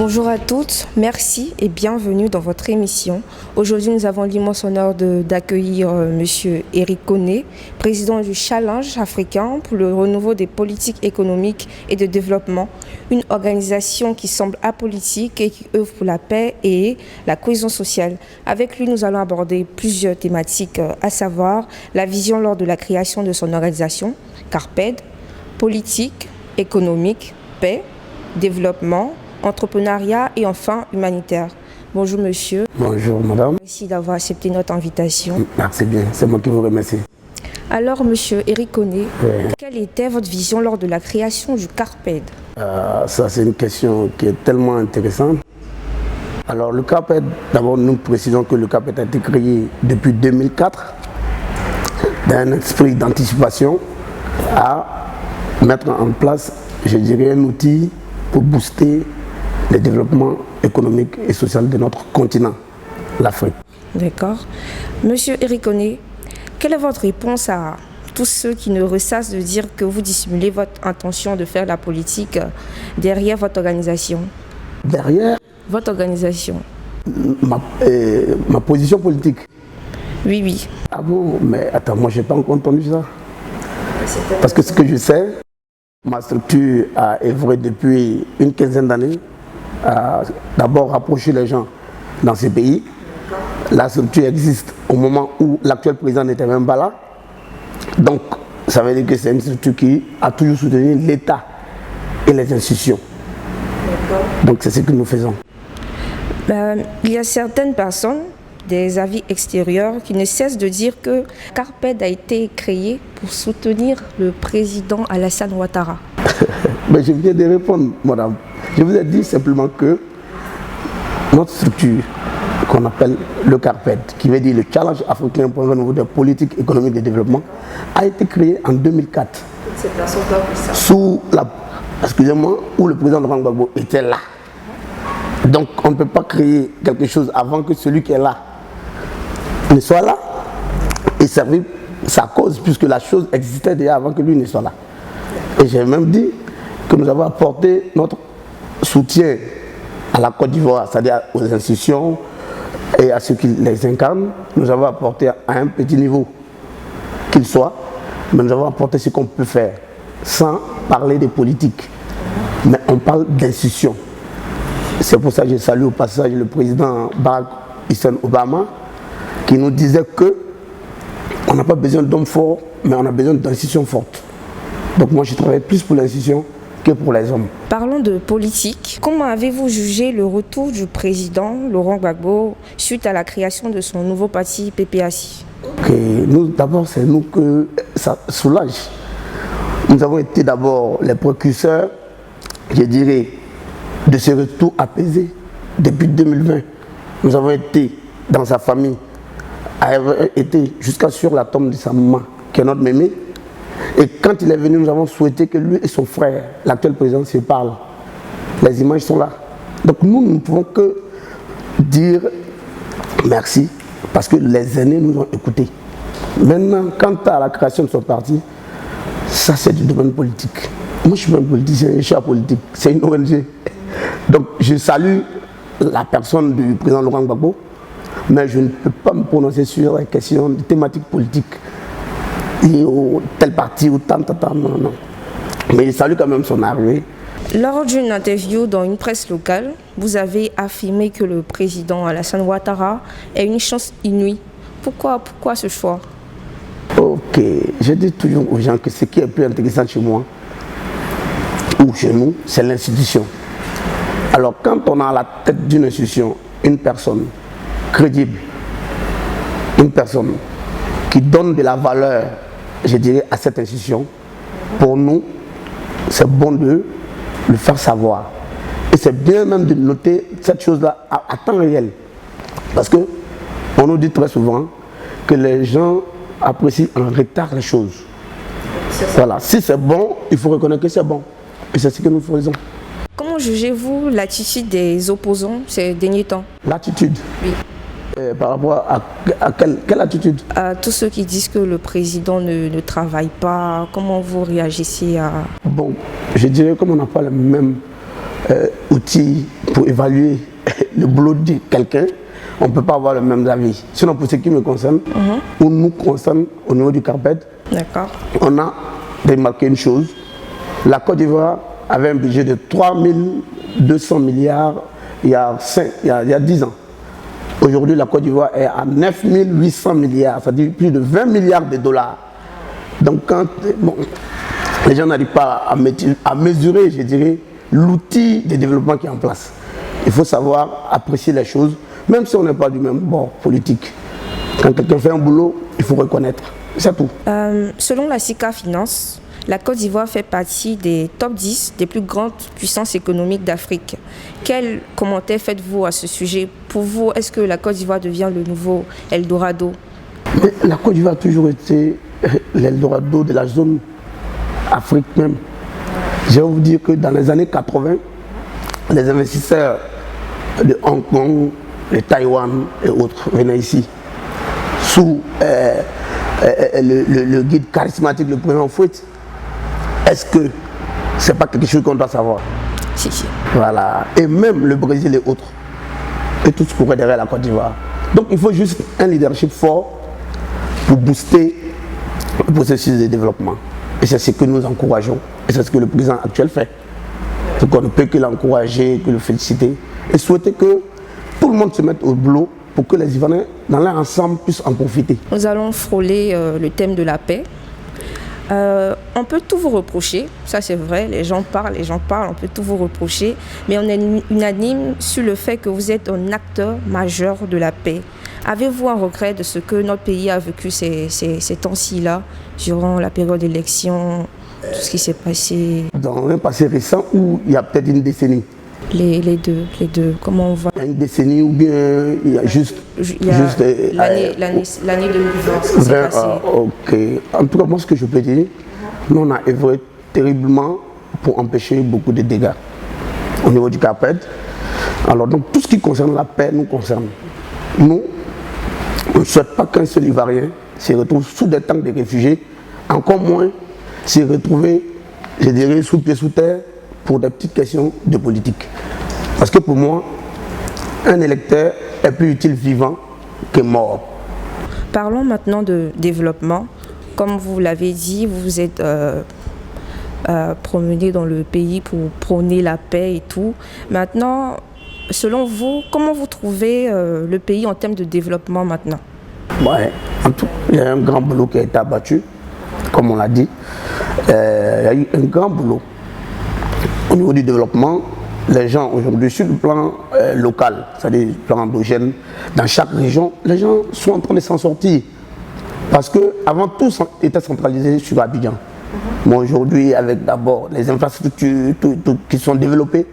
Bonjour à toutes, merci et bienvenue dans votre émission. Aujourd'hui, nous avons l'immense honneur d'accueillir Monsieur Eric Koné, président du Challenge africain pour le renouveau des politiques économiques et de développement, une organisation qui semble apolitique et qui œuvre pour la paix et la cohésion sociale. Avec lui, nous allons aborder plusieurs thématiques, à savoir la vision lors de la création de son organisation, CARPED, politique, économique, paix, développement, entrepreneuriat et enfin humanitaire. Bonjour monsieur. Bonjour madame. Merci d'avoir accepté notre invitation. Merci bien, c'est moi qui vous remercie. Alors monsieur Eric Koné, quelle était votre vision lors de la création du CARPED? Ça c'est une question qui est tellement intéressante. Alors le CARPED, d'abord nous précisons que le CARPED a été créé depuis 2004 dans un esprit d'anticipation à mettre en place, je dirais, un outil pour booster le développement économique et social de notre continent, l'Afrique. D'accord. Monsieur Eric Koné, quelle est votre réponse à tous ceux qui ne ressassent de dire que vous dissimulez votre intention de faire la politique derrière votre organisation? Derrière votre organisation? Ma position politique? Oui, oui. Ah bon, mais attends, moi j'ai pas encore entendu ça. Parce que ce que je sais, ma structure a œuvré depuis une quinzaine d'années à d'abord rapprocher les gens dans ces pays. La structure existe au moment où l'actuel président n'était même pas là. Donc, ça veut dire que c'est une structure qui a toujours soutenu l'État et les institutions. Donc, c'est ce que nous faisons. Il y a certaines personnes, des avis extérieurs, qui ne cessent de dire que CARPED a été créé pour soutenir le président Alassane Ouattara. Mais je viens de répondre, madame. Je vous ai dit simplement que notre structure, qu'on appelle le CARPED, qui veut dire le Challenge africain pour le renouveau des politiques économiques de développement, a été créé en 2004. Sous la, excusez-moi, où le président Laurent Gbagbo était là. Donc on ne peut pas créer quelque chose avant que celui qui est là ne soit là et servir sa cause, puisque la chose existait déjà avant que lui ne soit là. Et j'ai même dit que nous avons apporté notre soutien à la Côte d'Ivoire, c'est-à-dire aux institutions et à ceux qui les incarnent. Nous avons apporté à un petit niveau qu'il soit, mais nous avons apporté ce qu'on peut faire sans parler de politique. Mais on parle d'institutions. C'est pour ça que je salue au passage le président Barack Hussein Obama qui nous disait que on n'a pas besoin d'hommes forts, mais on a besoin d'institutions fortes. Donc moi je travaille plus pour l'institution que pour les hommes. Parlons de politique. Comment avez-vous jugé le retour du président Laurent Gbagbo suite à la création de son nouveau parti PPACI? Nous, d'abord, c'est nous que ça soulage. Nous avons été d'abord les précurseurs, je dirais, de ce retour apaisé depuis 2020. Nous avons été dans sa famille, été jusqu'à sur la tombe de sa maman, qui est notre mémé. Et quand il est venu, nous avons souhaité que lui et son frère, l'actuel président, se parlent. Les images sont là. Donc nous ne pouvons que dire merci, parce que les aînés nous ont écoutés. Maintenant, quant à la création de son parti, ça c'est du domaine politique. Moi je ne suis pas un politicien, je suis apolitique, c'est une ONG. Donc je salue la personne du président Laurent Gbagbo, mais je ne peux pas me prononcer sur la question de thématiques politiques. Ou tel parti ou tant, non. Mais je salue quand même son arrivée. Lors d'une interview dans une presse locale, vous avez affirmé que le président Alassane Ouattara est une chance inouïe. Pourquoi ce choix? Ok, je dis toujours aux gens que ce qui est plus intéressant chez moi ou chez nous, c'est l'institution. Alors quand on a à la tête d'une institution une personne crédible, une personne qui donne de la valeur, je dirais, à cette institution, pour nous, c'est bon de le faire savoir. Et c'est bien même de noter cette chose-là à temps réel. Parce que on nous dit très souvent que les gens apprécient en retard les choses. Voilà, si c'est bon, il faut reconnaître que c'est bon. Et c'est ce que nous faisons. Comment jugez-vous l'attitude des opposants ces derniers temps? L'attitude? Oui. Par rapport à quelle attitude? À tous ceux qui disent que le président ne travaille pas, comment vous réagissez à... Bon, je dirais comme on n'a pas le même outils pour évaluer le boulot de quelqu'un, on ne peut pas avoir le même avis. Sinon, pour ce qui me concerne, ou nous concerne au niveau du CARPED, on a remarqué une chose. La Côte d'Ivoire avait un budget de 3200 milliards il y a 10 ans. Aujourd'hui, la Côte d'Ivoire est à 9800 milliards, c'est-à-dire plus de 20 milliards de dollars. Donc, quand les gens n'arrivent pas à mesurer, je dirais, l'outil de développement qui est en place, il faut savoir apprécier les choses, même si on n'est pas du même bord politique. Quand quelqu'un fait un boulot, il faut reconnaître. C'est tout. Selon la SICA Finance, la Côte d'Ivoire fait partie des top 10 des plus grandes puissances économiques d'Afrique. Quel commentaire faites-vous à ce sujet? Pour vous, est-ce que la Côte d'Ivoire devient le nouveau Eldorado? Mais la Côte d'Ivoire a toujours été l'Eldorado de la zone Afrique même. Je vais vous dire que dans les années 80, les investisseurs de Hong Kong, de Taïwan et autres venaient ici sous le guide charismatique, le président Fouet. Est-ce que c'est pas quelque chose qu'on doit savoir? Si. Voilà. Et même le Brésil et autres. Et tout ce courait derrière la Côte d'Ivoire. Donc il faut juste un leadership fort pour booster le processus de développement. Et c'est ce que nous encourageons. Et c'est ce que le président actuel fait. Donc on ne peut que l'encourager, que le féliciter. Et souhaiter que tout le monde se mette au boulot pour que les Ivoiriens, dans leur ensemble, puissent en profiter. Nous allons frôler le thème de la paix. On peut tout vous reprocher, ça c'est vrai, les gens parlent, on peut tout vous reprocher, mais on est unanime sur le fait que vous êtes un acteur majeur de la paix. Avez-vous un regret de ce que notre pays a vécu ces temps-ci-là, durant la période d'élection, tout ce qui s'est passé? Dans un passé récent où il y a peut-être une décennie. Les deux, comment on va? Une décennie ou bien il y a juste... l'année 2020, ce qui s'est passé. Ok. En tout cas, moi ce que je peux dire, nous on a œuvré terriblement pour empêcher beaucoup de dégâts au niveau du CARPED. Alors donc tout ce qui concerne la paix nous concerne. Nous, on ne souhaite pas qu'un seul Ivoirien se retrouve sous des tanks de réfugiés, encore moins se retrouver, je dirais, sous pied sous terre, pour des petites questions de politique. Parce que pour moi, un électeur est plus utile vivant que mort. Parlons maintenant de développement. Comme vous l'avez dit, vous vous êtes promené dans le pays pour prôner la paix et tout. Maintenant, selon vous, comment vous trouvez le pays en termes de développement maintenant? Ouais, en tout, il y a un grand boulot qui a été abattu, comme on l'a dit. Il y a eu un grand boulot. Au niveau du développement, les gens aujourd'hui, sur le plan local, c'est-à-dire le plan endogène, dans chaque région, les gens sont en train de s'en sortir. Parce qu'avant, tout était centralisé sur Abidjan. Mais aujourd'hui, avec d'abord les infrastructures tout qui sont développées,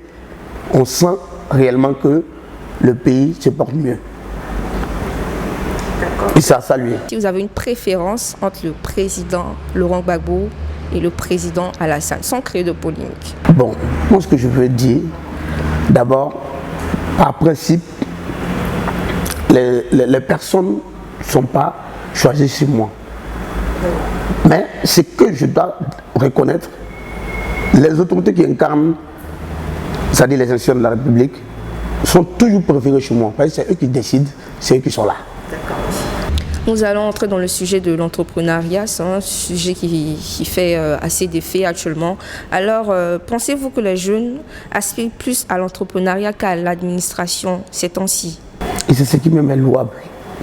on sent réellement que le pays se porte mieux. Et ça a salué. Si vous avez une préférence entre le président Laurent Gbagbo et le président Alassane, sans créer de polémique? Bon, moi ce que je veux dire, d'abord, par principe, les personnes ne sont pas choisies sur moi. Mais ce que je dois reconnaître, les autorités qui incarnent, c'est-à-dire les institutions de la République, sont toujours préférées chez moi. Parce que c'est eux qui décident, c'est eux qui sont là. Nous allons entrer dans le sujet de l'entrepreneuriat. C'est un sujet qui fait assez d'effet actuellement. Alors, pensez-vous que les jeunes aspirent plus à l'entrepreneuriat qu'à l'administration ces temps-ci? Et c'est ce qui me met louable.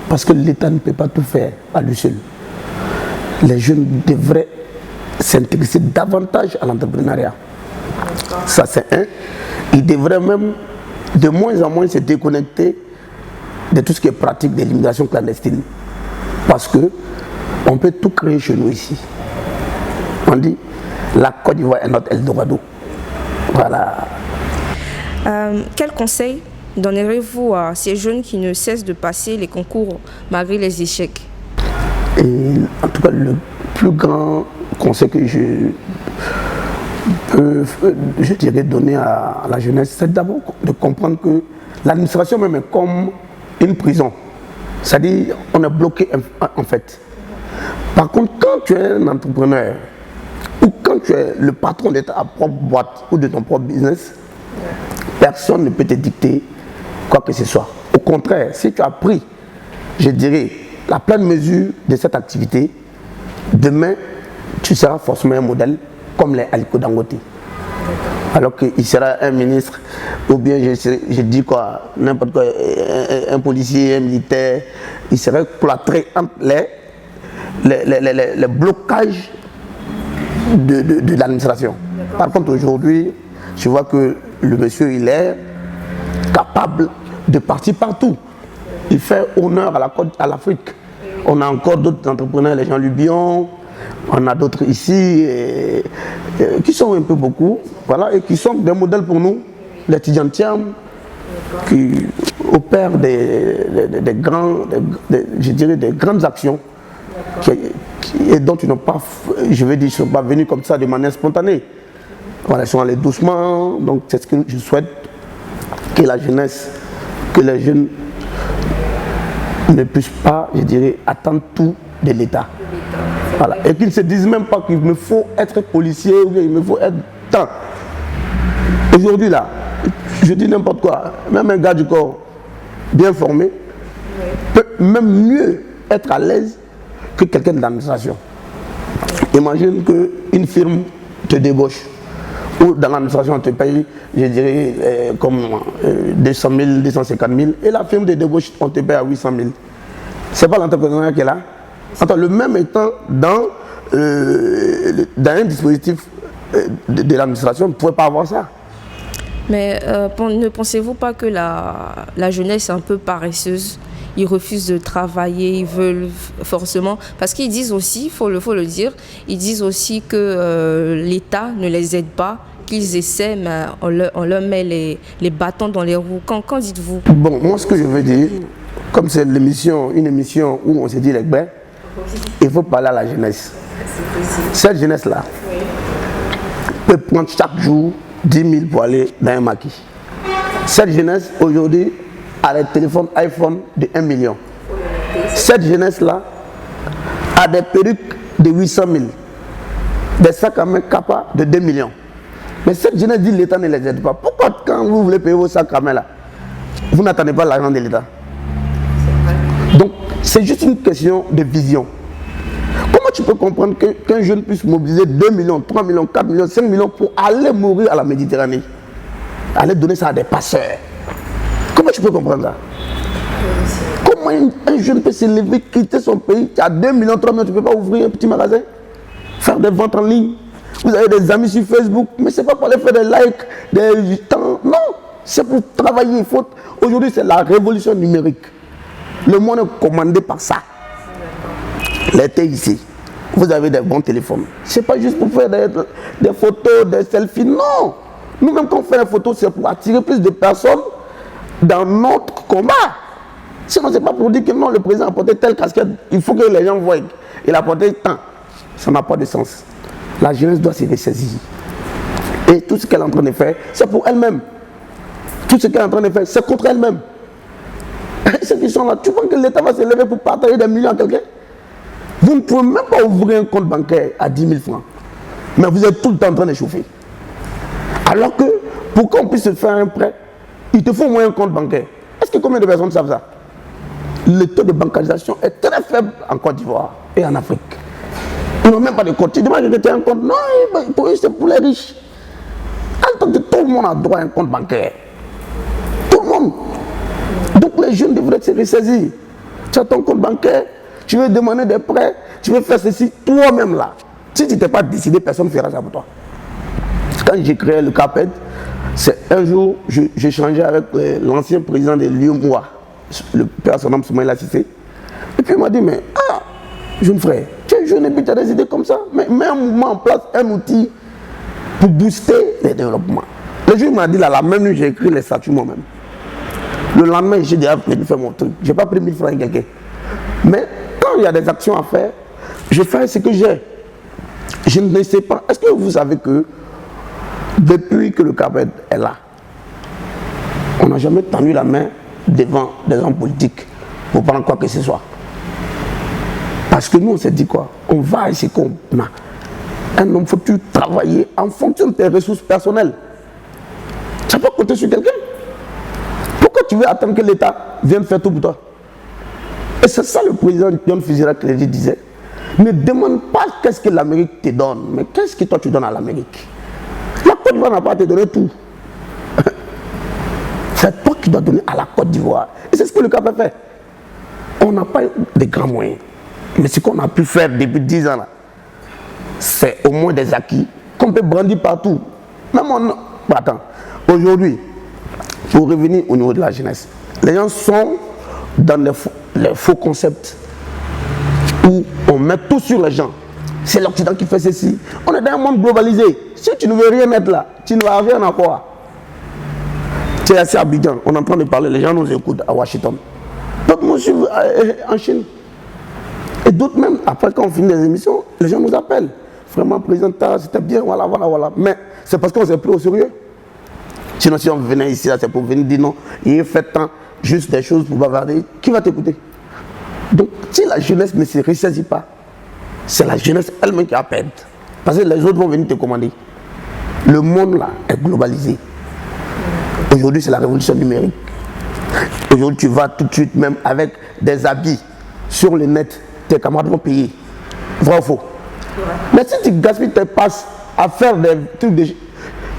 Parce que l'État ne peut pas tout faire à lui seul. Les jeunes devraient s'intéresser davantage à l'entrepreneuriat. Ça, c'est un. Ils devraient même de moins en moins se déconnecter de tout ce qui est pratique de l'immigration clandestine. Parce qu'on peut tout créer chez nous ici. On dit, la Côte d'Ivoire est notre Eldorado. Voilà. Quel conseil donnerez-vous à ces jeunes qui ne cessent de passer les concours malgré les échecs? Et en tout cas, le plus grand conseil que je peux, je dirais, donner à la jeunesse, c'est d'abord de comprendre que l'administration même est comme une prison. C'est-à-dire, on est bloqué en fait. Par contre, quand tu es un entrepreneur ou quand tu es le patron de ta propre boîte ou de ton propre business, personne ne peut te dicter quoi que ce soit. Au contraire, si tu as pris, je dirais, la pleine mesure de cette activité, demain, tu seras forcément un modèle comme les Aliko Dangote. Alors qu'il sera un ministre, ou bien je dis quoi, n'importe quoi, un policier, un militaire, il serait cloîtré entre les blocages de l'administration. Par contre, aujourd'hui, je vois que le monsieur, il est capable de partir partout. Il fait honneur à l'Afrique. On a encore d'autres entrepreneurs, les gens Lubion, on a d'autres ici qui sont un peu beaucoup, voilà, et qui sont des modèles pour nous, les Tidjantiam, qui opèrent des grandes actions et dont ils n'ont pas, je vais dire, ils ne sont pas venus comme ça de manière spontanée. Voilà, ils sont allés doucement, donc c'est ce que je souhaite, que la jeunesse, que les jeunes ne puissent pas, je dirais, attendre tout de l'État. Voilà. Et qu'ils ne se disent même pas qu'il me faut être policier ou bien il me faut être tant. Aujourd'hui là, je dis n'importe quoi, même un gars du corps bien formé peut même mieux être à l'aise que quelqu'un de l'administration. Imagine qu'une firme te débauche ou dans l'administration on te paye, je dirais, comme 200 000, 250 000 et la firme de débauche on te paye à 800 000. C'est pas l'entrepreneuriat qui est là. Attends, le même étant dans un dispositif de l'administration, on ne pouvait pas avoir ça. Mais ne pensez-vous pas que la jeunesse est un peu paresseuse? Ils refusent de travailler, ils veulent forcément... Parce qu'ils disent aussi, il faut le dire, ils disent aussi que l'État ne les aide pas, qu'ils essaient, mais on leur met les bâtons dans les roues. Qu'en dites-vous? Bon, moi ce que je veux dire, comme c'est une émission où on se dit les bains, il faut parler à la jeunesse. Cette jeunesse-là peut prendre chaque jour 10 000 pour aller dans un maquis. Cette jeunesse, aujourd'hui, a des téléphones iPhone de 1 million. Cette jeunesse-là a des perruques de 800 000, des sacs à main Kappa de 2 millions. Mais cette jeunesse dit que l'État ne les aide pas. Pourquoi quand vous voulez payer vos sacs à main là, vous n'attendez pas l'argent de l'État? Donc, c'est juste une question de vision. Comment tu peux comprendre qu'un jeune puisse mobiliser 2 millions, 3 millions, 4 millions, 5 millions pour aller mourir à la Méditerranée? Aller donner ça à des passeurs. Comment tu peux comprendre ça? Comment un jeune peut se lever, quitter son pays, tu as 2 millions, 3 millions, tu ne peux pas ouvrir un petit magasin? Faire des ventes en ligne? Vous avez des amis sur Facebook, mais ce n'est pas pour aller faire des likes, des temps. Non, c'est pour travailler. Aujourd'hui, c'est la révolution numérique. Le monde est commandé par ça. L'été ici, vous avez des bons téléphones. Ce n'est pas juste pour faire des photos, des selfies. Non. Nous-mêmes, quand on fait des photos, c'est pour attirer plus de personnes dans notre combat. Sinon, ce n'est pas pour dire que non, le président a porté telle casquette. Il faut que les gens voient. Il a porté tant. Ça n'a pas de sens. La jeunesse doit se ressaisir. Et tout ce qu'elle est en train de faire, c'est pour elle-même. Tout ce qu'elle est en train de faire, c'est contre elle-même. Ceux qui sont là, tu penses que l'État va se lever pour partager des millions à quelqu'un? Vous ne pouvez même pas ouvrir un compte bancaire à 10 000 francs. Mais vous êtes tout le temps en train de chauffer. Alors que, pour qu'on puisse se faire un prêt, il te faut au moins un compte bancaire. Est-ce que combien de personnes savent ça? Le taux de bancarisation est très faible en Côte d'Ivoire et en Afrique. Ils n'ont même pas de compte. Tu demandes de un compte. Non, pour eux, c'est pour les riches. En tant que tout le monde a droit à un compte bancaire. Tout le monde. Donc les jeunes devraient se ressaisir. Tu as ton compte bancaire, tu veux demander des prêts, tu veux faire ceci toi-même là. Si tu n'es pas décidé, personne ne fera ça pour toi. Quand j'ai créé le CAPED, c'est un jour, j'échangeais avec l'ancien président de l'UMOA, le père son nom Soumaïla Cissé. Et puis il m'a dit, mais jeune frère, tu es jeune et puis tu as des idées comme ça, mais mets un mouvement en place, un outil pour booster le développement. Le jour il m'a dit là, la même nuit, j'ai écrit les statuts moi-même. Le lendemain, j'ai déjà fait mon truc. Je n'ai pas pris 1000 francs à quelqu'un. Mais quand il y a des actions à faire, je fais ce que j'ai. Je ne sais pas. Est-ce que vous savez que depuis que le CAPED est là, on n'a jamais tendu la main devant des hommes politiques pour prendre quoi que ce soit? Parce que nous, on s'est dit quoi? On va à ce qu'on a. Un homme, faut-tu travailler en fonction de tes ressources personnelles? Tu n'as pas compté compter sur quelqu'un. Pourquoi tu veux attendre que l'État vienne faire tout pour toi? Et c'est ça le président John Fitzgerald Kennedy disait. Ne demande pas qu'est-ce que l'Amérique te donne, mais qu'est-ce que toi tu donnes à l'Amérique. La Côte d'Ivoire n'a pas à te donner tout. C'est toi qui dois donner à la Côte d'Ivoire. Et c'est ce que le Cap a fait. On n'a pas eu de grands moyens. Mais ce qu'on a pu faire depuis 10 ans, c'est au moins des acquis qu'on peut brandir partout. Même on... Attends, aujourd'hui, pour revenir au niveau de la jeunesse, les gens sont dans les faux concepts où on met tout sur les gens. C'est l'Occident qui fait ceci. On est dans un monde globalisé. Si tu ne veux rien être là, tu ne vas rien avoir. Tu es assis à Abidjan, on est en train de parler, les gens nous écoutent à Washington. D'autres nous suivent en Chine. Et d'autres même, après quand on finit les émissions, les gens nous appellent. Vraiment, président, c'était bien, voilà. Mais c'est parce qu'on ne s'est plus au sérieux. Sinon, si on venait ici, c'est pour venir dire non, il fait tant, juste des choses pour bavarder. Qui va t'écouter? Donc, si la jeunesse ne se ressaisit pas, c'est la jeunesse elle-même qui a perdu. Parce que les autres vont venir te commander. Le monde là est globalisé. Aujourd'hui, c'est la révolution numérique. Aujourd'hui, tu vas tout de suite, même avec des habits sur le net, tes camarades vont payer. Vrai ou faux? Mais si tu gaspilles tes passes à faire des trucs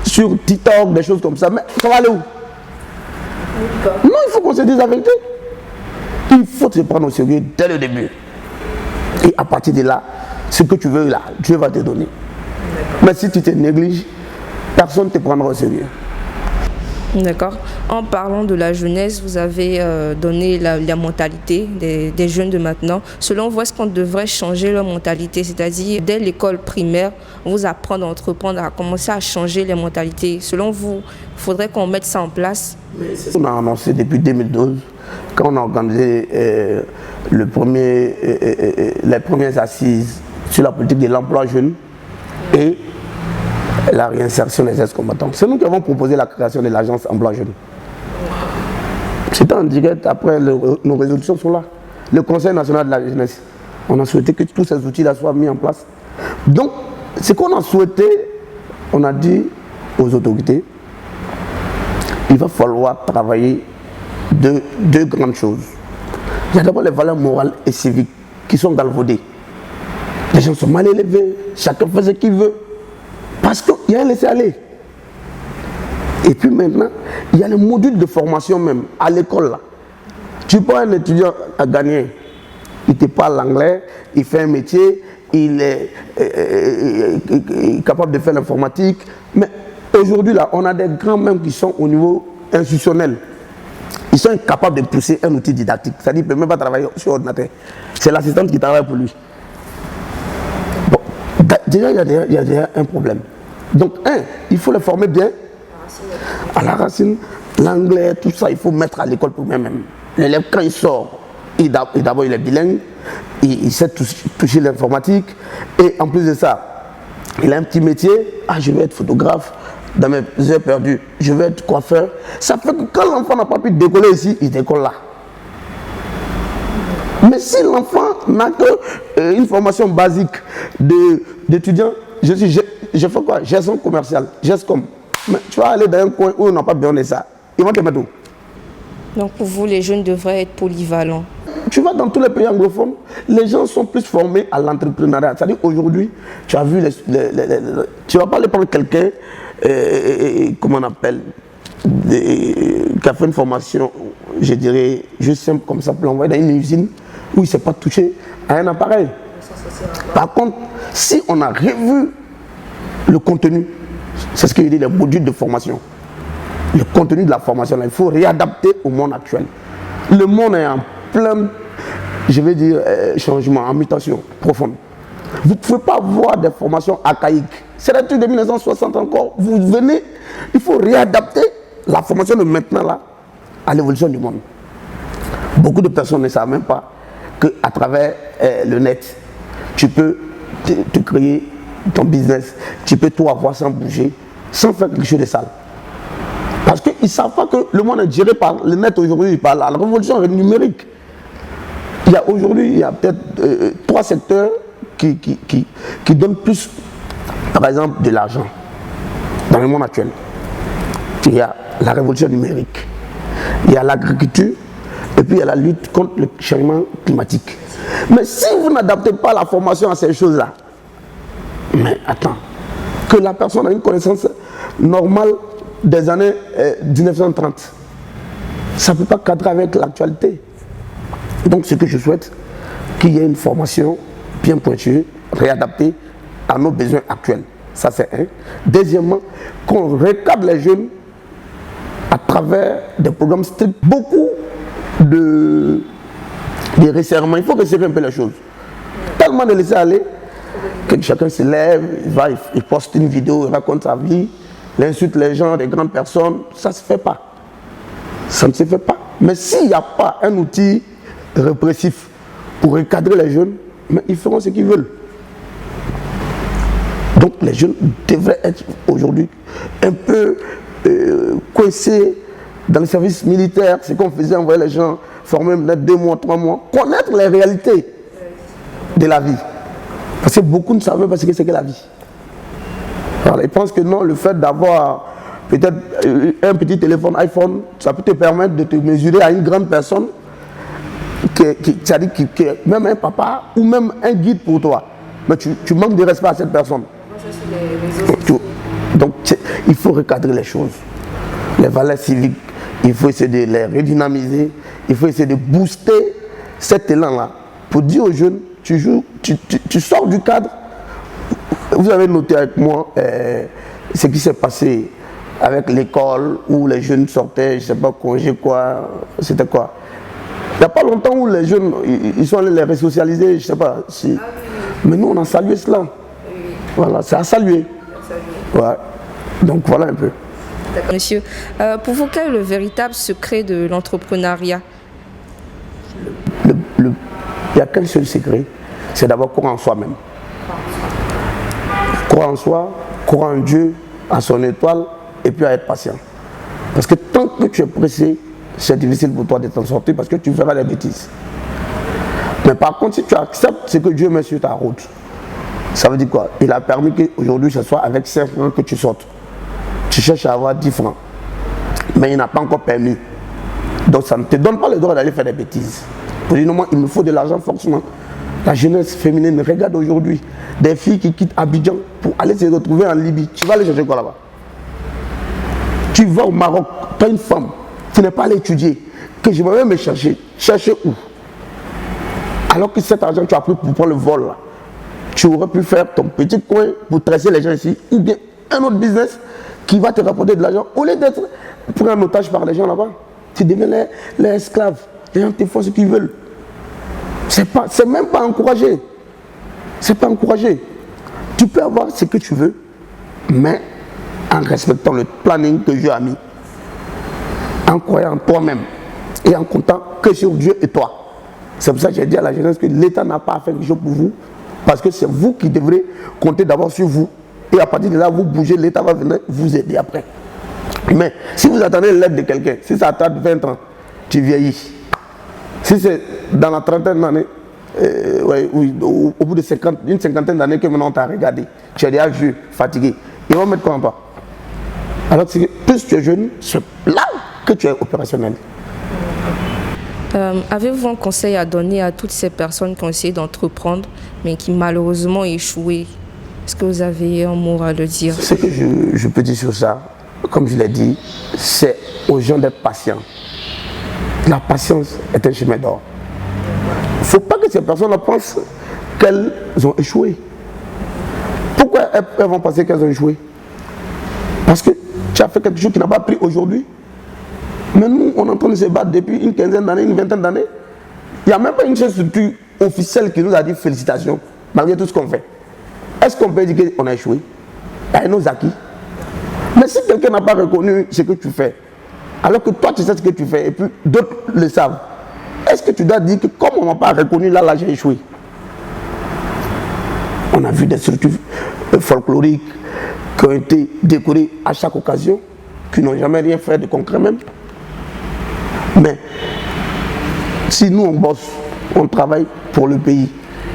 sur TikTok, des choses comme ça, mais ça va aller où? Non, il faut qu'on se dise la vérité. Il faut te prendre au sérieux dès le début. Et à partir de là, ce que tu veux là, Dieu va te donner. Mais si tu te négliges, personne ne te prendra au sérieux. D'accord. En parlant de la jeunesse, vous avez donné la mentalité des jeunes de maintenant. Selon vous, est-ce qu'on devrait changer leur mentalité? C'est-à-dire, dès l'école primaire, vous apprendre à entreprendre, à commencer à changer les mentalités. Selon vous, il faudrait qu'on mette ça en place? On a annoncé depuis 2012, quand on a organisé les premières assises sur la politique de l'emploi jeune et la réinsertion des ex-combattants. C'est nous qui avons proposé la création de l'agence emploi jeune. C'était en direct, après nos résolutions sont là. Le Conseil national de la jeunesse. On a souhaité que tous ces outils-là soient mis en place. Donc, ce qu'on a souhaité, on a dit aux autorités, il va falloir travailler deux grandes choses. Il y a d'abord les valeurs morales et civiques qui sont galvaudées. Les gens sont mal élevés, chacun fait ce qu'il veut. Parce qu'il y a un laisser-aller. Et puis maintenant, il y a les modules de formation même, à l'école là. Tu prends un étudiant à gagner, il te parle anglais, il fait un métier, il est capable de faire l'informatique. Mais aujourd'hui là, on a des grands même qui sont au niveau institutionnel. Ils sont incapables de pousser un outil didactique. C'est-à-dire qu'il ne peut même pas travailler sur ordinateur. C'est l'assistante qui travaille pour lui. Bon, déjà, il y a déjà un problème. Donc, il faut les former bien à la racine. L'anglais, tout ça, il faut mettre à l'école pour même. L'élève, quand il sort, d'abord, il est bilingue, il sait toucher l'informatique. Et en plus de ça, il a un petit métier. Ah, je vais être photographe. Dans mes heures perdues, je vais être coiffeur. Ça fait que quand l'enfant n'a pas pu décoller ici, il décolle là. Mais si l'enfant n'a qu'une formation basique d'étudiant, je fais quoi? Gestion commerciale, GESCOM. Mais tu vas aller dans un coin où on n'a pas besoin de ça. Ils vont te mettre où? Donc pour vous, les jeunes devraient être polyvalents. Tu vas dans tous les pays anglophones, les gens sont plus formés à l'entrepreneuriat. C'est-à-dire aujourd'hui, tu as vu, tu ne vas pas aller prendre quelqu'un, comment on appelle, qui a fait une formation, je dirais, juste simple comme ça, pour l'envoyer dans une usine où il ne s'est pas touché à un appareil. Par contre, si on a revu le contenu, c'est ce que je dis, les modules de formation, le contenu de la formation, là, il faut réadapter au monde actuel. Le monde est en plein, je vais dire, changement, en mutation profonde. Vous ne pouvez pas avoir des formations archaïques. C'est la truc de 1960 encore. Vous venez, il faut réadapter la formation de maintenant là à l'évolution du monde. Beaucoup de personnes ne savent même pas qu'à travers le net, tu peux te créer ton business, tu peux tout avoir sans bouger, sans faire quelque chose de sale. Parce qu'ils ne savent pas que le monde est géré par le net aujourd'hui, par la révolution numérique. Aujourd'hui, il y a peut-être 3 secteurs qui donnent plus, par exemple, de l'argent dans le monde actuel. Il y a la révolution numérique, il y a l'agriculture, et puis il y a la lutte contre le changement climatique. Mais si vous n'adaptez pas la formation à ces choses-là, mais attends, que la personne a une connaissance normale des années 1930, ça ne peut pas cadrer avec l'actualité. Donc ce que je souhaite, qu'il y ait une formation bien pointue, réadaptée à nos besoins actuels. Ça c'est un. Deuxièmement, qu'on recadre les jeunes à travers des programmes stricts, beaucoup de resserrements. Il faut resserrer un peu les choses. Tellement de laisser aller que chacun se lève, il poste une vidéo, il raconte sa vie, il insulte les gens, les grandes personnes. Ça ne se fait pas. Ça ne se fait pas. Mais s'il n'y a pas un outil répressif pour recadrer les jeunes, mais ils feront ce qu'ils veulent. Donc les jeunes devraient être aujourd'hui un peu coincés dans le service militaire, ce qu'on faisait, envoyer les gens former peut-être 2 mois, 3 mois, connaître les réalités de la vie. Parce que beaucoup ne savent pas ce que c'est que la vie. Alors, ils pensent que non, le fait d'avoir peut-être un petit téléphone iPhone, ça peut te permettre de te mesurer à une grande personne, c'est-à-dire qui est même un papa ou même un guide pour toi. Mais tu manques de respect à cette personne. Donc il faut recadrer les choses. Les valeurs civiques, il faut essayer de les redynamiser, il faut essayer de booster cet élan-là pour dire aux jeunes, tu sors du cadre. Vous avez noté avec moi ce qui s'est passé avec l'école où les jeunes sortaient, je ne sais pas, congé quoi, c'était quoi. Il n'y a pas longtemps où les jeunes, ils sont allés les resocialiser, je ne sais pas. Si. Mais nous, on a salué cela. Voilà, c'est à saluer. Ouais. Donc voilà un peu. Monsieur, pour vous, quel est le véritable secret de l'entrepreneuriat? Il n'y a qu'un seul secret, c'est d'abord croire en soi-même. Croire en soi, croire en Dieu, en son étoile, et puis à être patient. Parce que tant que tu es pressé, c'est difficile pour toi de t'en sortir parce que tu feras des bêtises. Mais par contre, si tu acceptes ce que Dieu met sur ta route, ça veut dire quoi? Il a permis qu'aujourd'hui, ce soit avec 5 francs que tu sortes. Tu cherches à avoir 10 francs. Mais il n'a pas encore permis. Donc ça ne te donne pas le droit d'aller faire des bêtises. Pour dire non, moi, il me faut de l'argent forcément. La jeunesse féminine, regarde aujourd'hui des filles qui quittent Abidjan pour aller se retrouver en Libye. Tu vas aller chercher quoi là-bas? Tu vas au Maroc, tu as une femme, tu n'es pas allé étudier, que je vais même me chercher. Chercher où? Alors que cet argent, tu as pris pour prendre le vol là. Tu aurais pu faire ton petit coin pour tresser les gens ici, ou bien un autre business qui va te rapporter de l'argent, au lieu d'être pris en otage par les gens là-bas. Tu deviens les esclaves. Les gens te font ce qu'ils veulent. C'est même pas encouragé. C'est pas encouragé. Tu peux avoir ce que tu veux, mais en respectant le planning que Dieu a mis, en croyant en toi-même et en comptant que sur Dieu et toi. C'est pour ça que j'ai dit à la jeunesse que l'État n'a pas à faire quelque chose pour vous, parce que c'est vous qui devrez compter d'abord sur vous. Et à partir de là, vous bougez, l'État va venir vous aider après. Mais si vous attendez l'aide de quelqu'un, si ça tarde 20 ans, tu vieillis. Si c'est dans la trentaine d'années, au bout de une cinquantaine d'années que maintenant on t'a regardé, tu es déjà vieux, fatigué, ils vont mettre quoi en toi? Alors que plus tu es jeune, c'est là que tu es opérationnel. Avez-vous un conseil à donner à toutes ces personnes qui ont essayé d'entreprendre, mais qui malheureusement ont échoué? Est-ce que vous avez un mot à le dire? Ce que je peux dire sur ça, comme je l'ai dit, c'est aux gens d'être patients. La patience est un chemin d'or. Il ne faut pas que ces personnes pensent qu'elles ont échoué. Pourquoi elles vont penser qu'elles ont échoué? Parce que tu as fait quelque chose qui n'a pas pris aujourd'hui. Mais nous, on est en train de se battre depuis une quinzaine d'années, une vingtaine d'années. Il n'y a même pas une structure officielle qui nous a dit félicitations, malgré tout ce qu'on fait. Est-ce qu'on peut dire qu'on a échoué? Il y a nos acquis. Mais si quelqu'un n'a pas reconnu ce que tu fais, alors que toi tu sais ce que tu fais et puis d'autres le savent, est-ce que tu dois dire que comme on n'a pas reconnu, là j'ai échoué? On a vu des structures folkloriques qui ont été décorées à chaque occasion, qui n'ont jamais rien fait de concret même. Mais si nous on bosse, on travaille pour le pays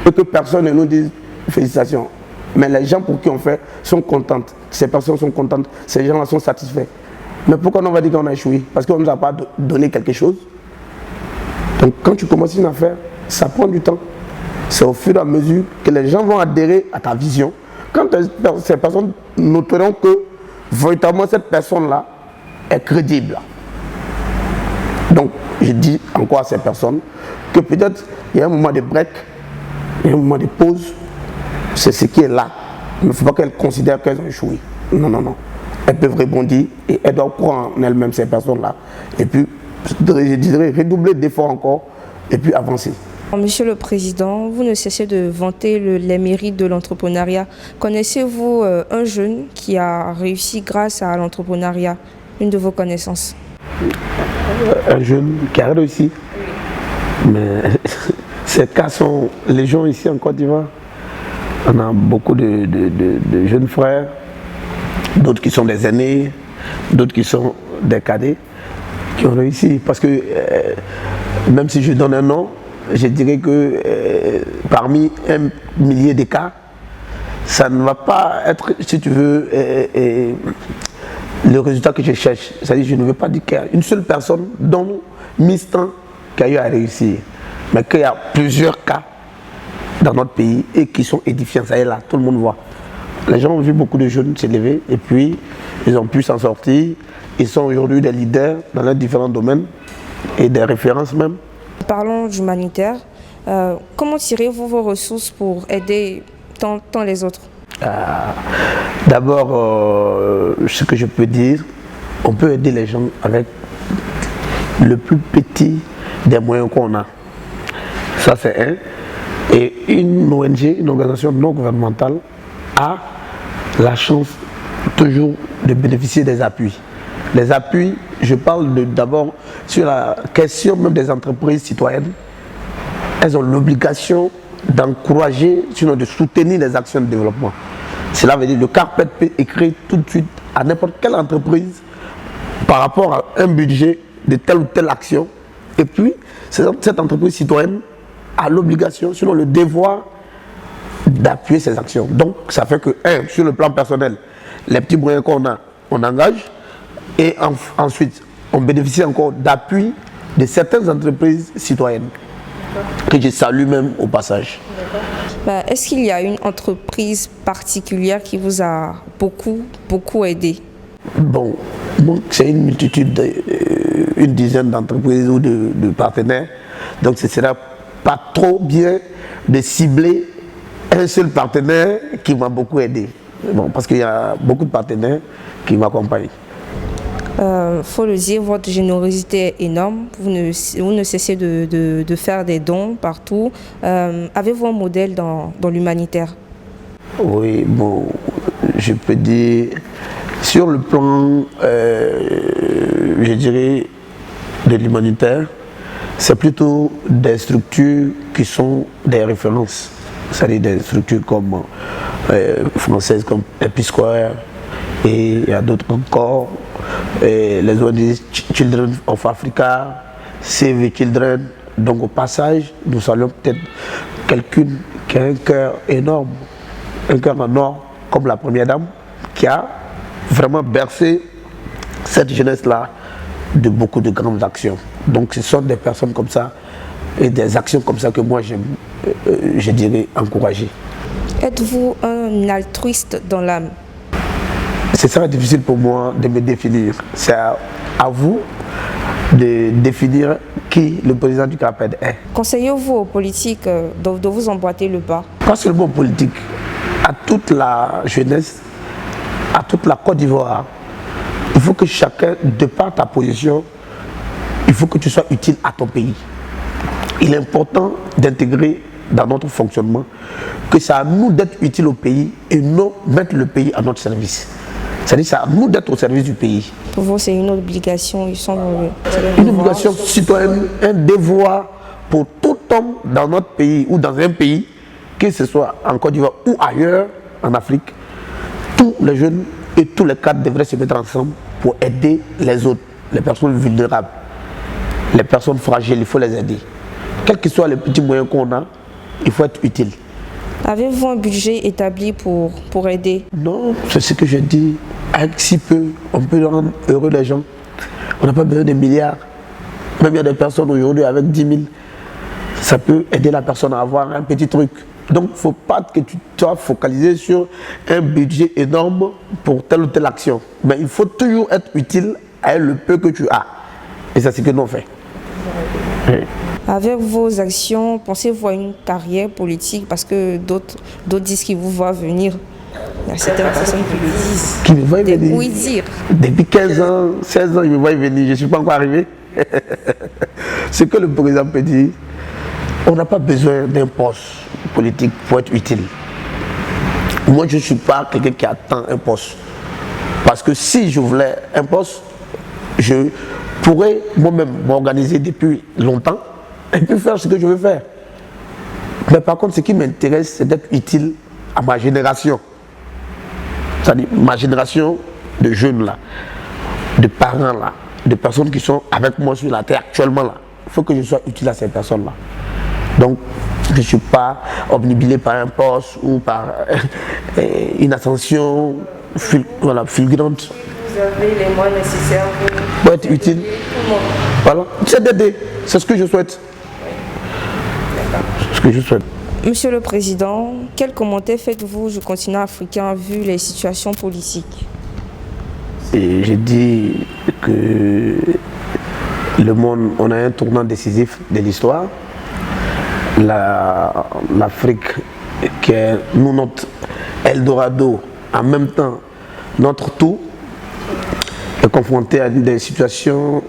et que personne ne nous dise félicitations, mais les gens pour qui on fait sont contents, ces personnes sont contentes, ces gens-là sont satisfaits. Mais pourquoi on va dire qu'on a échoué? Parce qu'on ne nous a pas donné quelque chose. Donc quand tu commences une affaire, ça prend du temps. C'est au fur et à mesure que les gens vont adhérer à ta vision. Quand ces personnes noteront que véritablement cette personne-là est crédible. Donc je dis encore à ces personnes que peut-être il y a un moment de break, il y a un moment de pause. C'est ce qui est là. Il ne faut pas qu'elles considèrent qu'elles ont échoué. Non, non, non. Elles peuvent rebondir et elles doivent croire en elles-mêmes, ces personnes-là. Et puis, je dirais, redoubler d'efforts encore et puis avancer. Monsieur le Président, vous ne cessez de vanter les mérites de l'entrepreneuriat. Connaissez-vous un jeune qui a réussi grâce à l'entrepreneuriat? Une de vos connaissances? Un jeune qui a réussi. Mais ces cas sont légion ici en Côte d'Ivoire. On a beaucoup de jeunes frères, d'autres qui sont des aînés, d'autres qui sont des cadets, qui ont réussi. Parce que même si je donne un nom, je dirais que parmi 1 millier de cas, ça ne va pas être, si tu veux, le résultat que je cherche. C'est-à-dire, je ne veux pas dire qu'il y a une seule personne dont 1000 ans qui a eu à réussir, mais qu'il y a plusieurs cas dans notre pays et qui sont édifiants. Ça y est là, tout le monde voit. Les gens ont vu beaucoup de jeunes s'élever et puis ils ont pu s'en sortir. Ils sont aujourd'hui des leaders dans leurs différents domaines et des références même. Parlons d'humanitaire. Comment tirez-vous vos ressources pour aider tant les autres? D'abord, ce que je peux dire, on peut aider les gens avec le plus petit des moyens qu'on a. Ça c'est un. Et une ONG, une organisation non gouvernementale, a la chance toujours de bénéficier des appuis. Les appuis, je parle d'abord sur la question même des entreprises citoyennes. Elles ont l'obligation d'encourager, sinon de soutenir les actions de développement. Cela veut dire que le CARPED peut écrire tout de suite à n'importe quelle entreprise par rapport à un budget de telle ou telle action. Et puis, cette entreprise citoyenne a l'obligation, sinon le devoir, d'appuyer ces actions. Donc, ça fait que, sur le plan personnel, les petits moyens qu'on a, on engage. Et ensuite, on bénéficie encore d'appui de certaines entreprises citoyennes, que je salue même au passage. Est-ce qu'il y a une entreprise particulière qui vous a beaucoup aidé? Bon, c'est une multitude, une dizaine d'entreprises ou de partenaires. Donc ce ne sera pas trop bien de cibler un seul partenaire qui m'a beaucoup aidé. Bon, parce qu'il y a beaucoup de partenaires qui m'accompagnent. Faut le dire, votre générosité est énorme. Vous ne cessez de faire des dons partout. Avez-vous un modèle dans l'humanitaire? Oui, bon, je peux dire, sur le plan, je dirais, de l'humanitaire, c'est plutôt des structures qui sont des références. C'est-à-dire des structures comme françaises, comme Episquare, et il y a d'autres encore. Et les ONG Children of Africa, Save the Children. Donc au passage, nous saluons peut-être quelqu'une qui a un cœur énorme, un cœur en or, comme la première dame, qui a vraiment bercé cette jeunesse-là de beaucoup de grandes actions. Donc ce sont des personnes comme ça et des actions comme ça que moi j'aime, je dirais, encourager. Êtes-vous un altruiste dans l'âme? C'est très difficile pour moi de me définir. C'est à vous de définir qui le président du CARPED est. Conseillez-vous aux politiques de vous emboîter le pas? Pas seulement aux politiques, à toute la jeunesse, à toute la Côte d'Ivoire. Il faut que chacun, de par ta position, il faut que tu sois utile à ton pays. Il est important d'intégrer dans notre fonctionnement que c'est à nous d'être utiles au pays et non mettre le pays à notre service. C'est-à-dire c'est à nous d'être au service du pays. Pour vous, c'est une obligation, une obligation citoyenne, un devoir pour tout homme dans notre pays ou dans un pays, que ce soit en Côte d'Ivoire ou ailleurs en Afrique. Tous les jeunes et tous les cadres devraient se mettre ensemble pour aider les autres, les personnes vulnérables, les personnes fragiles, il faut les aider. Quels que soient les petits moyens qu'on a, il faut être utile. Avez-vous un budget établi pour aider? Non, c'est ce que je dis. Avec si peu, on peut rendre heureux les gens. On n'a pas besoin de milliards. Même il y a des personnes aujourd'hui avec 10 000, ça peut aider la personne à avoir un petit truc. Donc il ne faut pas que tu sois focalisé sur un budget énorme pour telle ou telle action. Mais il faut toujours être utile à le peu que tu as. Et c'est ce que nous on fait. Oui. Avec vos actions, pensez-vous à une carrière politique? Parce que d'autres disent qu'ils vous voient venir. Il y a certaines personnes qui le disent. Qui me voient venir? Oui, dire. Depuis 15 ans, 16 ans, ils me voient venir. Je ne suis pas encore arrivé. Ce que le président peut dire, on n'a pas besoin d'un poste politique pour être utile. Moi, je ne suis pas quelqu'un qui attend un poste. Parce que si je voulais un poste, je pourrais moi-même m'organiser depuis longtemps et puis faire ce que je veux faire. Mais par contre, ce qui m'intéresse, c'est d'être utile à ma génération. C'est-à-dire ma génération de jeunes là, de parents là, de personnes qui sont avec moi sur la terre actuellement là. Il faut que je sois utile à ces personnes-là. Donc, je ne suis pas obnubilé par un poste ou par une ascension fulgurante. Vous avez les moyens nécessaires pour être utile. Voilà, c'est d'aider. C'est ce que je souhaite. C'est ce que je souhaite. Monsieur le Président, quel commentaire faites-vous du continent africain vu les situations politiques? Et j'ai dit que le monde, on a un tournant décisif de l'histoire. L'Afrique, qui est nous, notre Eldorado, en même temps notre tout, est confrontée à des situations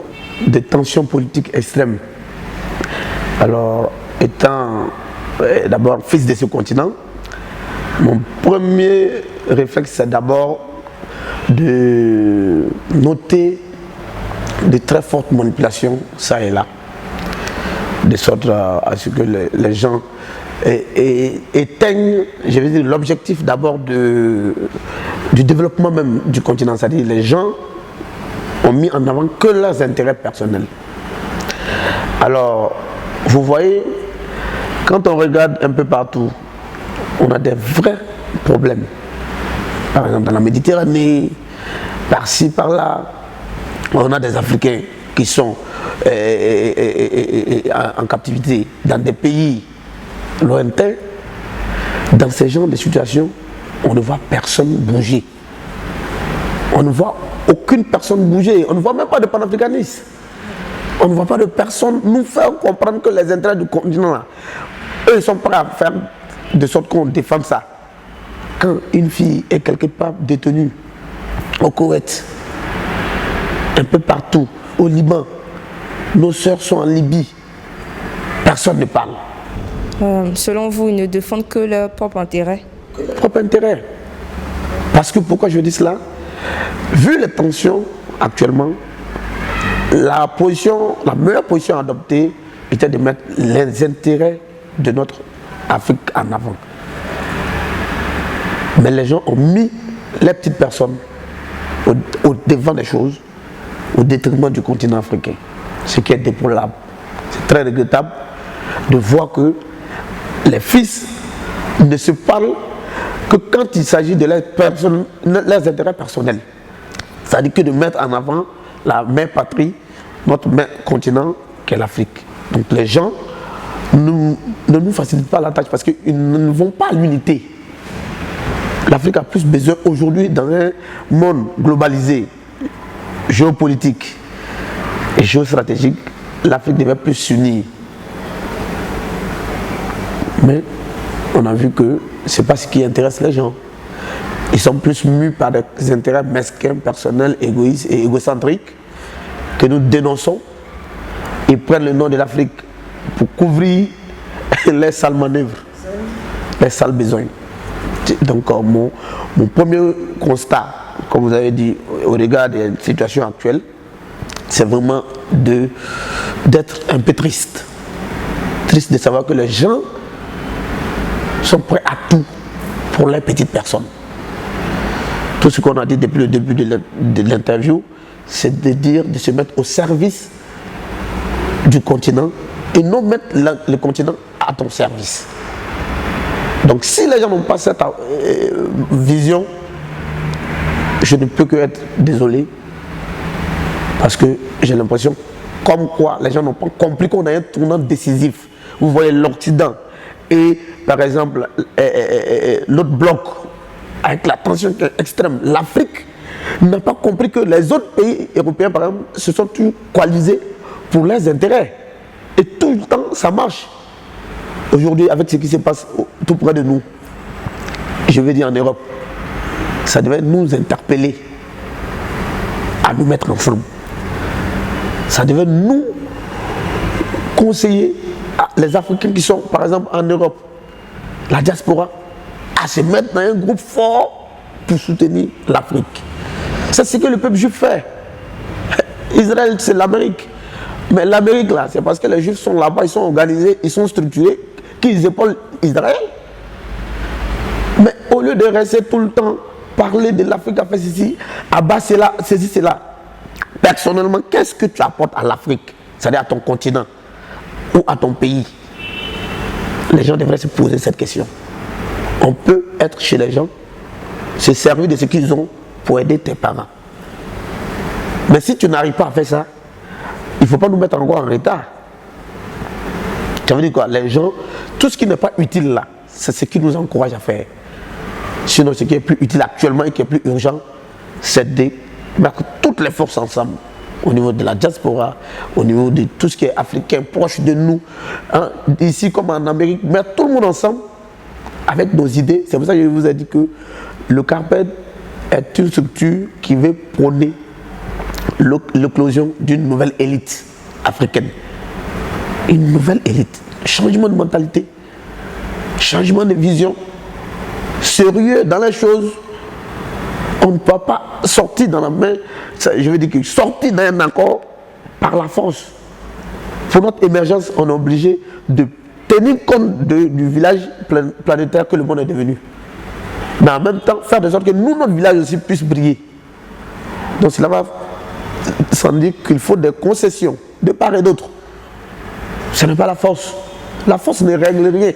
de tensions politiques extrêmes. Alors, étant d'abord fils de ce continent, mon premier réflexe, c'est d'abord de noter de très fortes manipulations, ça et là, de sorte à ce que les gens éteignent, je veux dire, l'objectif d'abord du développement même du continent, c'est-à-dire les gens ont mis en avant que leurs intérêts personnels. Alors, vous voyez, quand on regarde un peu partout, on a des vrais problèmes. Par exemple, dans la Méditerranée, par-ci, par-là, on a des Africains qui sont en captivité dans des pays lointains. Dans ces genres de situations, on ne voit personne bouger. On ne voit aucune personne bouger. On ne voit même pas de panafricanistes. On ne voit pas de personne nous faire comprendre que les intérêts du continent, là, eux, ils sont prêts à faire de sorte qu'on défende ça. Quand une fille est quelque part détenue, au Koweït, un peu partout, au Liban, nos sœurs sont en Libye, personne ne parle. Selon vous, ils ne défendent que leur propre intérêt? Leur propre intérêt. Parce que pourquoi je dis cela? Vu les tensions actuellement, la meilleure position adoptée était de mettre les intérêts de notre Afrique en avant. Mais les gens ont mis les petites personnes au devant des choses, au détriment du continent africain. Ce qui est déplorable. C'est très regrettable de voir que les fils ne se parlent que quand il s'agit de leurs intérêts personnels. C'est-à-dire que de mettre en avant la mère patrie, notre mère continent, qui est l'Afrique. Donc les gens ne nous facilitent pas la tâche parce qu'ils ne vont pas à l'unité. L'Afrique a plus besoin aujourd'hui, dans un monde globalisé, géopolitique et géostratégique, l'Afrique devait plus s'unir. Mais on a vu que ce n'est pas ce qui intéresse les gens. Ils sont plus mus par des intérêts mesquins, personnels, égoïstes et égocentriques que nous dénonçons. Ils prennent le nom de l'Afrique pour couvrir les sales manœuvres, les sales besoins. Donc mon premier constat, comme vous avez dit, au regard des situations actuelles, c'est vraiment d'être un peu triste. Triste de savoir que les gens sont prêts à tout pour les petites personnes. Tout ce qu'on a dit depuis le début de l'interview, c'est de se mettre au service du continent et non mettre le continent à ton service. Donc si les gens n'ont pas cette vision, je ne peux que être désolé parce que j'ai l'impression comme quoi les gens n'ont pas compris qu'on a un tournant décisif. Vous voyez l'Occident et par exemple l'autre bloc avec la tension extrême, l'Afrique n'a pas compris que les autres pays européens par exemple se sont tous coalisés pour leurs intérêts et tout le temps ça marche. Aujourd'hui avec ce qui se passe tout près de nous, je veux dire en Europe, ça devait nous interpeller à nous mettre ensemble. Ça devait nous conseiller, les Africains qui sont par exemple en Europe, la diaspora, à se mettre dans un groupe fort pour soutenir l'Afrique. C'est ce que le peuple juif fait. Israël, c'est l'Amérique. Mais l'Amérique, là, c'est parce que les Juifs sont là-bas, ils sont organisés, ils sont structurés, qu'ils épaulent Israël. Mais au lieu de rester tout le temps, parler de l'Afrique a fait ceci, Abbas c'est là, ceci, c'est là. Personnellement, qu'est-ce que tu apportes à l'Afrique, c'est-à-dire à ton continent ou à ton pays? Les gens devraient se poser cette question. On peut être chez les gens, se servir de ce qu'ils ont pour aider tes parents. Mais si tu n'arrives pas à faire ça, il ne faut pas nous mettre encore en retard. Ça veut dire quoi? Les gens, tout ce qui n'est pas utile là, c'est ce qui nous encourage à faire. Sinon, ce qui est plus utile actuellement et qui est plus urgent, c'est de mettre toutes les forces ensemble, au niveau de la diaspora, au niveau de tout ce qui est africain, proche de nous, hein, ici comme en Amérique, mettre tout le monde ensemble avec nos idées. C'est pour ça que je vous ai dit que le CARPED est une structure qui veut prôner l'éclosion d'une nouvelle élite africaine. Une nouvelle élite. Changement de mentalité, changement de vision, sérieux dans les choses. On ne peut pas sortir dans la main, je veux dire que sortir d'un accord par la force. Pour notre émergence, on est obligé de tenir compte du village planétaire que le monde est devenu. Mais en même temps, faire de sorte que nous, notre village aussi puisse briller. Donc cela va sans dire qu'il faut des concessions de part et d'autre. Ce n'est pas la force. La force ne règle rien.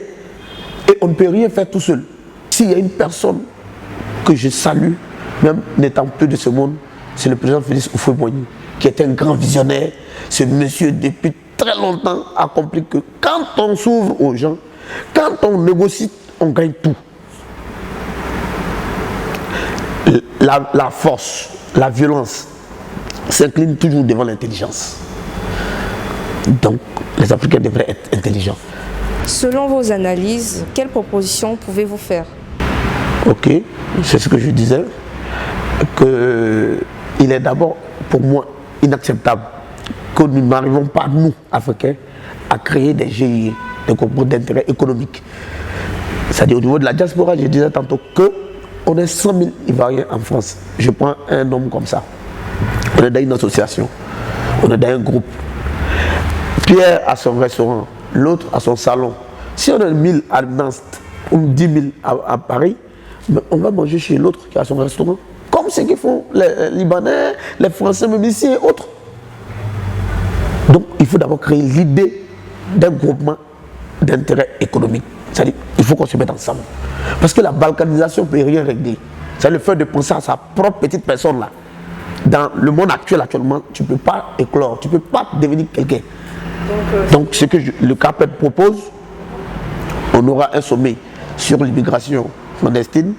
Et on ne peut rien faire tout seul. S'il y a une personne que je salue, même n'étant plus de ce monde, c'est le président Félix Houphouët-Boigny, qui est un grand visionnaire. Ce monsieur, depuis très longtemps, a compris que quand on s'ouvre aux gens, quand on négocie, on gagne tout. La force, la violence s'incline toujours devant l'intelligence. Donc, les Africains devraient être intelligents. Selon vos analyses, quelles propositions pouvez-vous faire? Ok, c'est ce que je disais, qu'il est d'abord pour moi inacceptable que nous n'arrivons pas, nous, Africains, à créer des GIE, des groupements d'intérêt économique. C'est-à-dire au niveau de la diaspora, je disais tantôt qu'on est 100 000 Ivoiriens en France. Je prends un homme comme ça. On est dans une association, on est dans un groupe. Pierre a son restaurant, l'autre a son salon. Si on a 1000 à Nantes ou 10 000 à Paris, mais on va manger chez l'autre qui a son restaurant. Comme ce qu'ils font les Libanais, les Français, même ici et autres. Donc il faut d'abord créer l'idée d'un groupement d'intérêt économique. C'est-à-dire il faut qu'on se mette ensemble. Parce que la balkanisation ne peut rien régler. C'est le fait de penser à sa propre petite personne là. Dans le monde actuellement, tu ne peux pas éclore, tu ne peux pas devenir quelqu'un. Donc ce que le CARPED propose, on aura un sommet sur l'immigration clandestine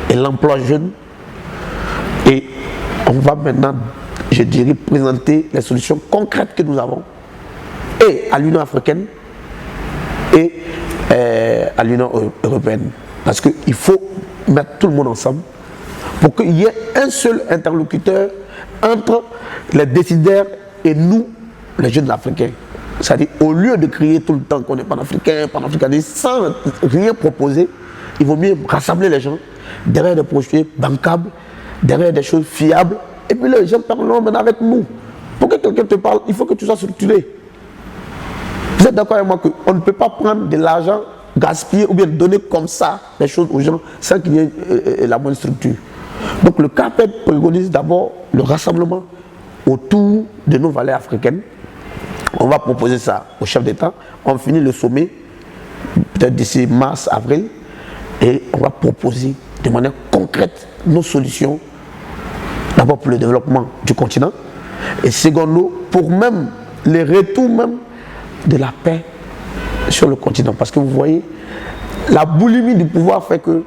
et l'emploi jeune. Et on va maintenant, je dirais, présenter les solutions concrètes que nous avons et à l'Union africaine et à l'Union européenne. Parce qu'il faut mettre tout le monde ensemble pour qu'il y ait un seul interlocuteur entre les décideurs et nous, les jeunes africains. C'est-à-dire, au lieu de crier tout le temps qu'on est panafricain, panafricaniste, sans rien proposer, il vaut mieux rassembler les gens derrière des projets bancables, derrière des choses fiables, et puis les gens parlent maintenant avec nous. Pour que quelqu'un te parle, il faut que tu sois structuré. Vous êtes d'accord avec moi qu'on ne peut pas prendre de l'argent, gaspiller ou bien donner comme ça les choses aux gens sans qu'il y ait la bonne structure. Donc le CARPED préconise d'abord le rassemblement autour de nos valeurs africaines. On va proposer ça au chef d'État. On finit le sommet, peut-être d'ici mars, avril, et on va proposer de manière concrète nos solutions D'abord pour le développement du continent et secondo pour même les retours même de la paix sur le continent. Parce que vous voyez, la boulimie du pouvoir fait que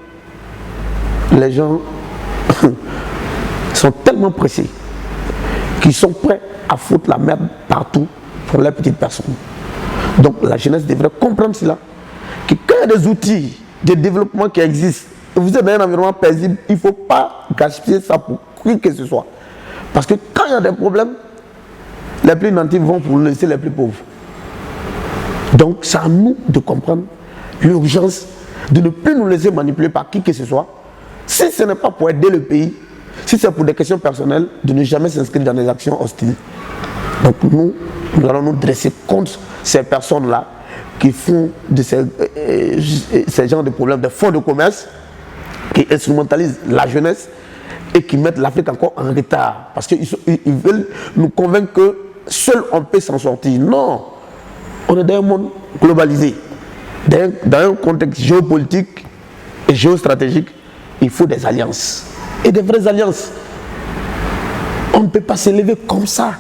les gens sont tellement pressés qu'ils sont prêts à foutre la merde partout pour les petites personnes. Donc la jeunesse devrait comprendre cela, que quand il y a des outils de développement qui existent, vous êtes dans un environnement paisible, il ne faut pas gaspiller ça pour qui que ce soit. Parce que quand il y a des problèmes, les plus nantis vont pour laisser les plus pauvres. Donc c'est à nous de comprendre l'urgence de ne plus nous laisser manipuler par qui que ce soit. Si ce n'est pas pour aider le pays, si c'est pour des questions personnelles, de ne jamais s'inscrire dans des actions hostiles. Donc nous allons nous dresser contre ces personnes-là qui font de ces genres de problèmes des fonds de commerce, qui instrumentalisent la jeunesse et qui mettent l'Afrique encore en retard. Parce qu'ils veulent nous convaincre que seul on peut s'en sortir. Non, on est dans un monde globalisé. Dans un contexte géopolitique et géostratégique, il faut des alliances. Et des vraies alliances. On ne peut pas s'élever comme ça.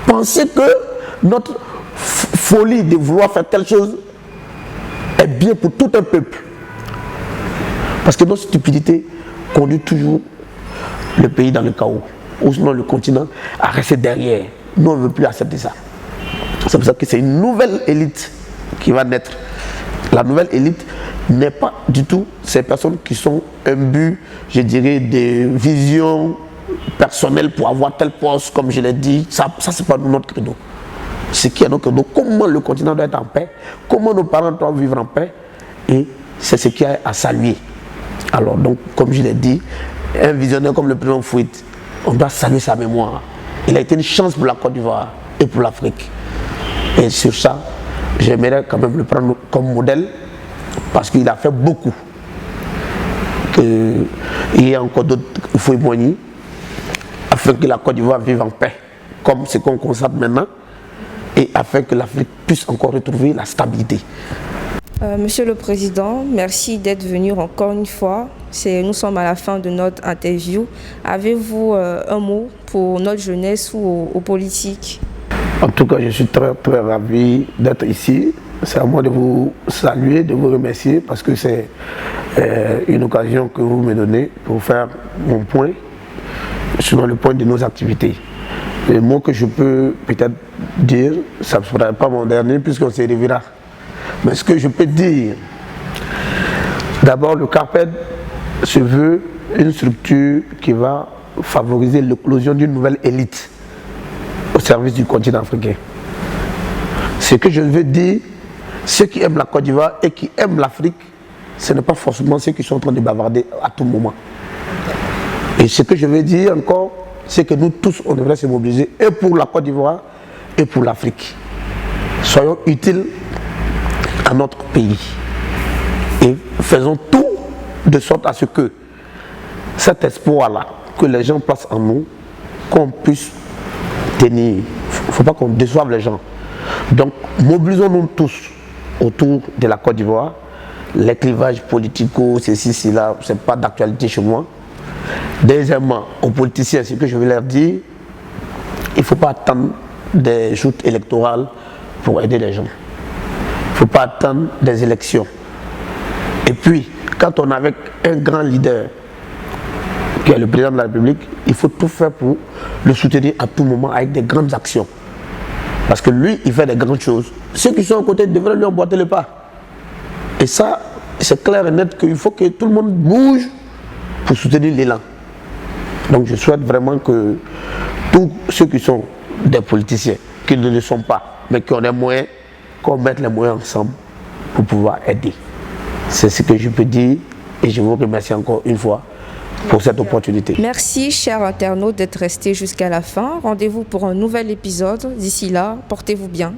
Penser que notre folie de vouloir faire telle chose est bien pour tout un peuple. Parce que notre stupidité conduit toujours le pays dans le chaos. Ou sinon le continent à rester derrière. Nous, on ne veut plus accepter ça. C'est pour ça que c'est une nouvelle élite qui va naître. La nouvelle élite n'est pas du tout ces personnes qui sont imbues, je dirais, des visions personnelles pour avoir tel poste, comme je l'ai dit. Ça c'est pas notre credo. Ce qui est notre credo, comment le continent doit être en paix, comment nos parents doivent vivre en paix, et c'est ce qui est à saluer. Alors donc, comme je l'ai dit, un visionnaire comme le président Fouit, on doit saluer sa mémoire. Il a été une chance pour la Côte d'Ivoire et pour l'Afrique. Et sur ça, j'aimerais quand même le prendre comme modèle parce qu'il a fait beaucoup. Il y a encore d'autres, il faut éloigner afin que la Côte d'Ivoire vive en paix, comme ce qu'on constate maintenant, et afin que l'Afrique puisse encore retrouver la stabilité. Monsieur le Président, merci d'être venu encore une fois. Nous sommes à la fin de notre interview. Avez-vous un mot pour notre jeunesse ou aux politiques? En tout cas, je suis très très ravi d'être ici. C'est à moi de vous saluer, de vous remercier parce que c'est une occasion que vous me donnez pour faire mon point sur le point de nos activités. Le mot que je peux peut-être dire, ça ne sera pas mon dernier puisqu'on se reverra. Mais ce que je peux dire, d'abord le CARPED se veut une structure qui va favoriser l'éclosion d'une nouvelle élite au service du continent africain. Ce que je veux dire, ceux qui aiment la Côte d'Ivoire et qui aiment l'Afrique, ce n'est pas forcément ceux qui sont en train de bavarder à tout moment. Et ce que je veux dire encore, c'est que nous tous, on devrait se mobiliser et pour la Côte d'Ivoire et pour l'Afrique. Soyons utiles à notre pays et faisons tout de sorte à ce que cet espoir-là, que les gens placent en nous, qu'on puisse tenir. Il ne faut pas qu'on déçoive les gens. Donc, mobilisons-nous tous autour de la Côte d'Ivoire. Les clivages politico, ceci, cela, ce n'est pas d'actualité chez moi. Deuxièmement, aux politiciens, ce que je veux leur dire, il ne faut pas attendre des joutes électorales pour aider les gens. Il ne faut pas attendre des élections. Et puis, quand on est avec un grand leader, qui est le président de la République, il faut tout faire pour le soutenir à tout moment avec des grandes actions. Parce que lui, il fait des grandes choses. Ceux qui sont à côté devraient lui emboîter le pas. Et ça, c'est clair et net qu'il faut que tout le monde bouge pour soutenir l'élan. Donc je souhaite vraiment que tous ceux qui sont des politiciens, qui ne le sont pas, mais qui ont des moyens, qu'on mette les moyens ensemble pour pouvoir aider. C'est ce que je peux dire et je vous remercie encore une fois pour cette opportunité. Merci, chers internautes, d'être restés jusqu'à la fin. Rendez-vous pour un nouvel épisode. D'ici là, portez-vous bien.